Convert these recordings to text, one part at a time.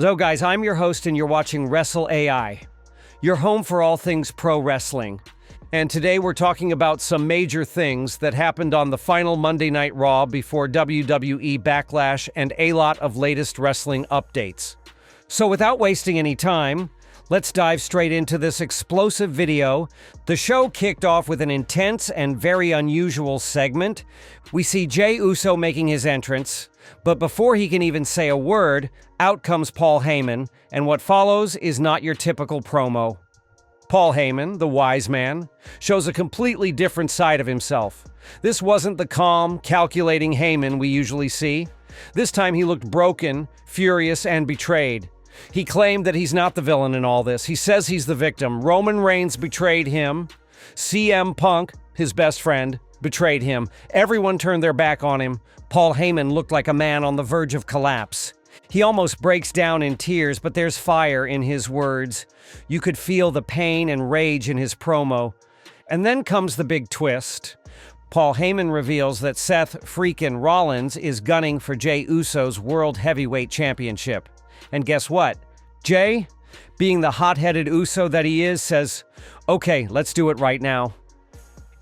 So guys, I'm your host and you're watching Wrestle AI, your home for all things pro wrestling. And today we're talking about some major things that happened on the final Monday Night Raw before WWE Backlash and a lot of latest wrestling updates. So without wasting any time, let's dive straight into this explosive video. The show kicked off with an intense and very unusual segment. We see Jey Uso making his entrance, but before he can even say a word, out comes Paul Heyman, and what follows is not your typical promo. Paul Heyman, the wise man, shows a completely different side of himself. This wasn't the calm, calculating Heyman we usually see. This time he looked broken, furious, and betrayed. He claimed that he's not the villain in all this. He says he's the victim. Roman Reigns betrayed him. CM Punk, his best friend, betrayed him. Everyone turned their back on him. Paul Heyman looked like a man on the verge of collapse. He almost breaks down in tears, but there's fire in his words. You could feel the pain and rage in his promo. And then comes the big twist. Paul Heyman reveals that Seth freaking Rollins is gunning for Jey Uso's World Heavyweight Championship. And guess what? Jey, being the hot-headed Uso that he is, says, "Okay, let's do it right now."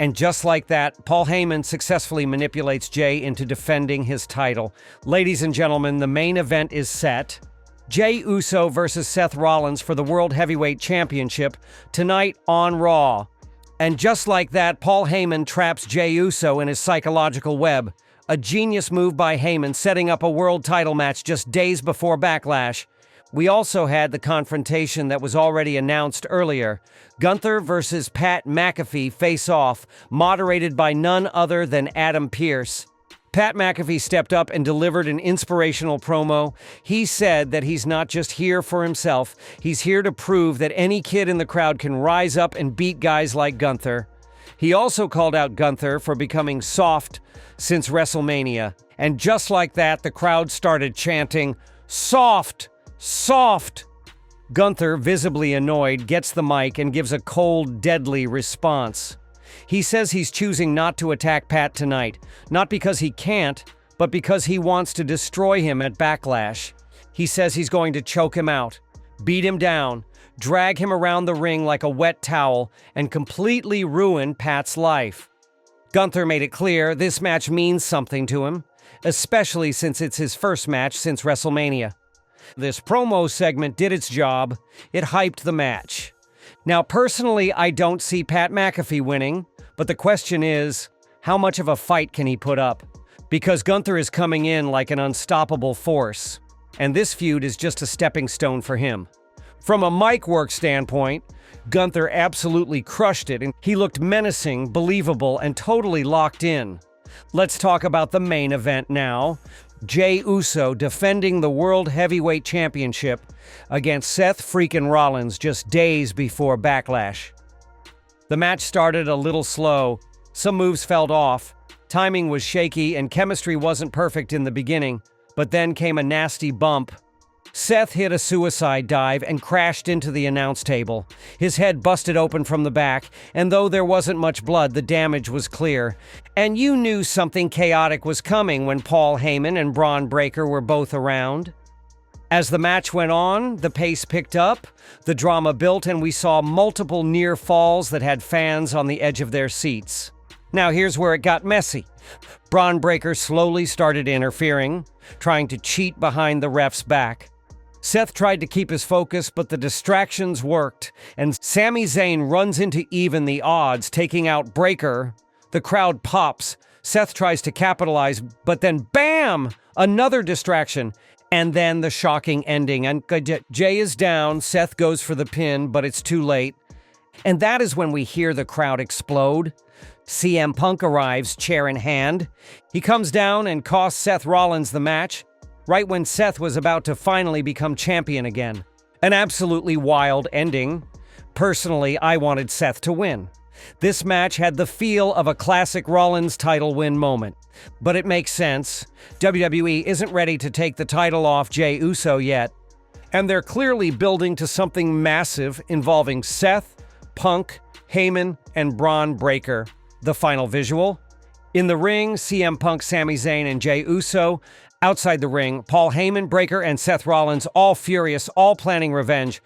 And just like that, Paul Heyman successfully manipulates Jey into defending his title. Ladies and gentlemen, the main event is set. Jey Uso versus Seth Rollins for the World Heavyweight Championship tonight on Raw. And just like that, Paul Heyman traps Jey Uso in his psychological web. A genius move by Heyman, setting up a world title match just days before Backlash. We also had the confrontation that was already announced earlier. Gunther versus Pat McAfee face off, moderated by none other than Adam Pearce. Pat McAfee stepped up and delivered an inspirational promo. He said that he's not just here for himself, he's here to prove that any kid in the crowd can rise up and beat guys like Gunther. He also called out Gunther for becoming soft since WrestleMania. And just like that, the crowd started chanting, "Soft! Soft!" Gunther, visibly annoyed, gets the mic and gives a cold, deadly response. He says he's choosing not to attack Pat tonight, not because he can't, but because he wants to destroy him at Backlash. He says he's going to choke him out, beat him down, drag him around the ring like a wet towel, and completely ruin Pat's life. Gunther made it clear this match means something to him, especially since it's his first match since WrestleMania. This promo segment did its job. It hyped the match. Now, personally, I don't see Pat McAfee winning, but the question is, how much of a fight can he put up? Because Gunther is coming in like an unstoppable force, and this feud is just a stepping stone for him. From a mic work standpoint, Gunther absolutely crushed it, and he looked menacing, believable, and totally locked in. Let's talk about the main event now. Jey Uso defending the World Heavyweight Championship against Seth freaking Rollins just days before Backlash. The match started a little slow. Some moves fell off. Timing was shaky and chemistry wasn't perfect in the beginning, but then came a nasty bump. Seth hit a suicide dive and crashed into the announce table. His head busted open from the back, and though there wasn't much blood, the damage was clear. And you knew something chaotic was coming when Paul Heyman and Braun Breaker were both around. As the match went on, the pace picked up, the drama built, and we saw multiple near falls that had fans on the edge of their seats. Now here's where it got messy. Braun Breaker slowly started interfering, trying to cheat behind the ref's back. Seth tried to keep his focus, but the distractions worked, and Sami Zayn runs in to even the odds, taking out Breaker. The crowd pops. Seth tries to capitalize, but then bam! Another distraction. And then the shocking ending. And Jey is down, Seth goes for the pin, but it's too late. And that is when we hear the crowd explode. CM Punk arrives, chair in hand. He comes down and costs Seth Rollins the match, right when Seth was about to finally become champion again. An absolutely wild ending. Personally, I wanted Seth to win. This match had the feel of a classic Rollins title win moment. But it makes sense. WWE isn't ready to take the title off Jey Uso yet. And they're clearly building to something massive involving Seth, Punk, Heyman, and Braun Breaker. The final visual? In the ring, CM Punk, Sami Zayn, and Jey Uso Outside the ring, Paul Heyman, Breaker, and Seth Rollins, all furious, all planning revenge.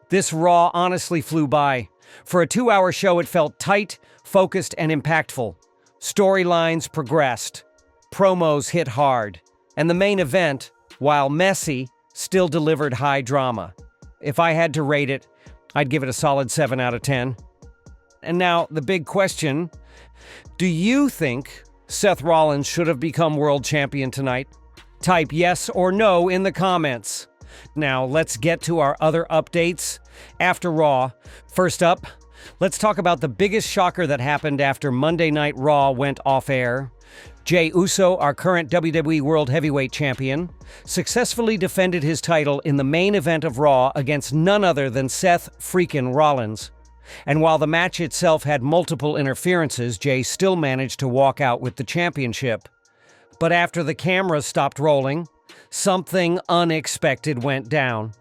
This Raw honestly flew by. For a 2-hour show, it felt tight, focused, and impactful. Storylines progressed. Promos hit hard. And the main event, while messy, still delivered high drama. If I had to rate it, I'd give it a solid 7 out of 10. And now, the big question, do you think Seth Rollins should have become world champion tonight? Type yes or no in the comments. Now, let's get to our other updates after Raw. First up, let's talk about the biggest shocker that happened after Monday Night Raw went off air. Jey Uso, our current WWE World Heavyweight Champion, successfully defended his title in the main event of Raw against none other than Seth freaking Rollins. And while the match itself had multiple interferences, Jey still managed to walk out with the championship. But after the cameras stopped rolling, something unexpected went down.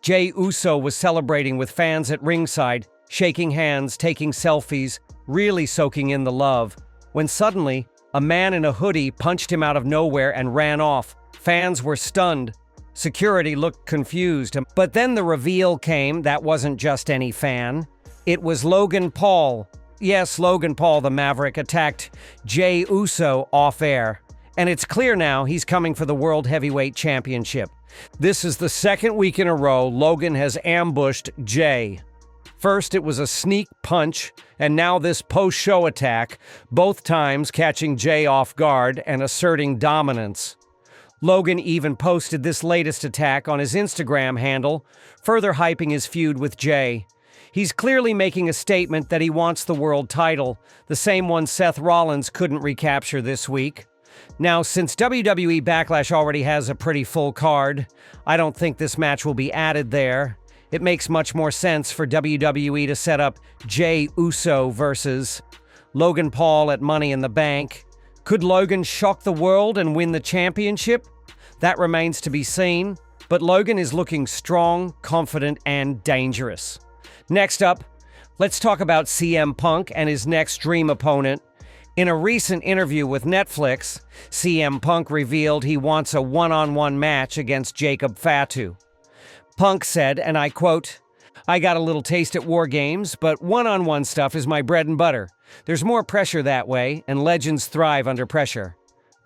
Jey Uso was celebrating with fans at ringside, shaking hands, taking selfies, really soaking in the love, when suddenly, a man in a hoodie punched him out of nowhere and ran off. Fans were stunned. Security looked confused. But then the reveal came. That wasn't just any fan. It was Logan Paul. Yes, Logan Paul, the Maverick, attacked Jey Uso off air. And it's clear now he's coming for the World Heavyweight Championship. This is the second week in a row Logan has ambushed Jey. First, it was a sneak punch, and now this post-show attack, both times catching Jey off guard and asserting dominance. Logan even posted this latest attack on his Instagram handle, further hyping his feud with Jey. He's clearly making a statement that he wants the world title, the same one Seth Rollins couldn't recapture this week. Now, since WWE Backlash already has a pretty full card, I don't think this match will be added there. It makes much more sense for WWE to set up Jey Uso versus Logan Paul at Money in the Bank. Could Logan shock the world and win the championship? That remains to be seen, but Logan is looking strong, confident, and dangerous. Next up, let's talk about CM Punk and his next dream opponent. In a recent interview with Netflix, CM Punk revealed he wants a one-on-one match against Jacob Fatu. Punk said, and I quote, "I got a little taste at War Games, but one-on-one stuff is my bread and butter. There's more pressure that way, and legends thrive under pressure."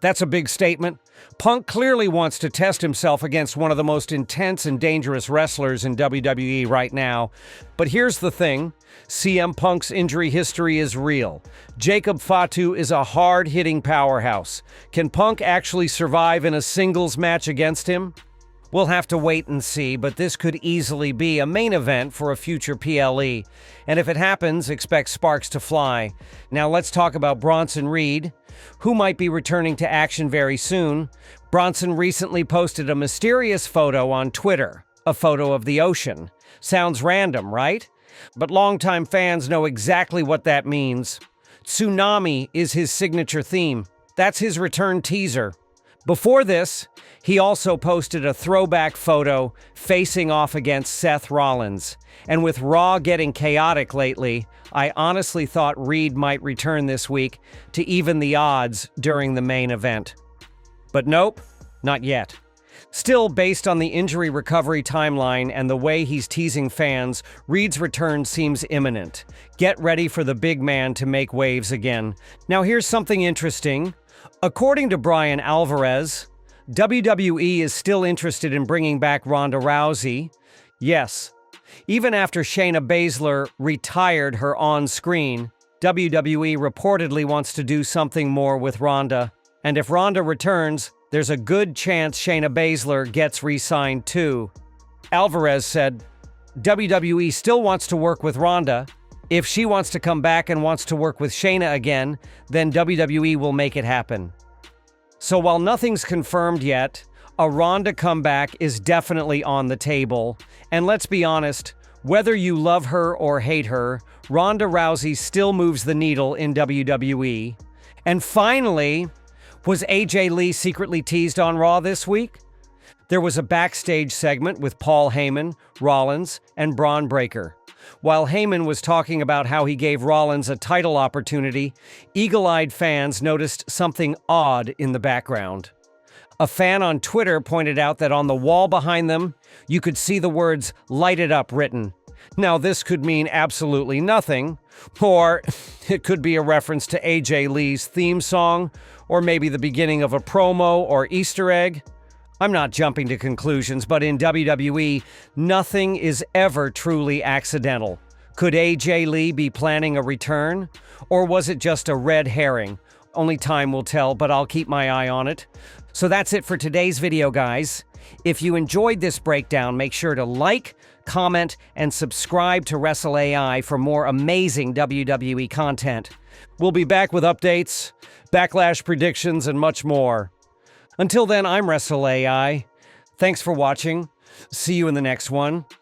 That's a big statement. Punk clearly wants to test himself against one of the most intense and dangerous wrestlers in WWE right now. But here's the thing, CM Punk's injury history is real. Jacob Fatu is a hard-hitting powerhouse. Can Punk actually survive in a singles match against him? We'll have to wait and see, but this could easily be a main event for a future PLE. And if it happens, expect sparks to fly. Now let's talk about Bronson Reed, who might be returning to action very soon. Bronson recently posted a mysterious photo on Twitter, a photo of the ocean. Sounds random, right? But longtime fans know exactly what that means. Tsunami is his signature theme. That's his return teaser. Before this, he also posted a throwback photo facing off against Seth Rollins. And with Raw getting chaotic lately, I honestly thought Reed might return this week to even the odds during the main event. But nope, not yet. Still, based on the injury recovery timeline and the way he's teasing fans, Reed's return seems imminent. Get ready for the big man to make waves again. Now here's something interesting. According to Brian Alvarez, WWE is still interested in bringing back Ronda Rousey. Yes, even after Shayna Baszler retired her on-screen, WWE reportedly wants to do something more with Ronda. And if Ronda returns, there's a good chance Shayna Baszler gets re-signed too. Alvarez said, WWE still wants to work with Ronda. If she wants to come back and wants to work with Shayna again, then WWE will make it happen. So while nothing's confirmed yet, a Ronda comeback is definitely on the table. And let's be honest, whether you love her or hate her, Ronda Rousey still moves the needle in WWE. And finally, was AJ Lee secretly teased on Raw this week? There was a backstage segment with Paul Heyman, Rollins, and Braun Breaker. While Heyman was talking about how he gave Rollins a title opportunity, eagle-eyed fans noticed something odd in the background. A fan on Twitter pointed out that on the wall behind them, you could see the words "Light It Up" written. Now, this could mean absolutely nothing, or it could be a reference to AJ Lee's theme song, or maybe the beginning of a promo or Easter egg. I'm not jumping to conclusions, but in WWE, nothing is ever truly accidental. Could AJ Lee be planning a return? Or was it just a red herring? Only time will tell, but I'll keep my eye on it. So that's it for today's video, guys. If you enjoyed this breakdown, make sure to like, comment, and subscribe to Wrestle AI for more amazing WWE content. We'll be back with updates, Backlash predictions, and much more. Until then, I'm Wrestle AI. Thanks for watching. See you in the next one.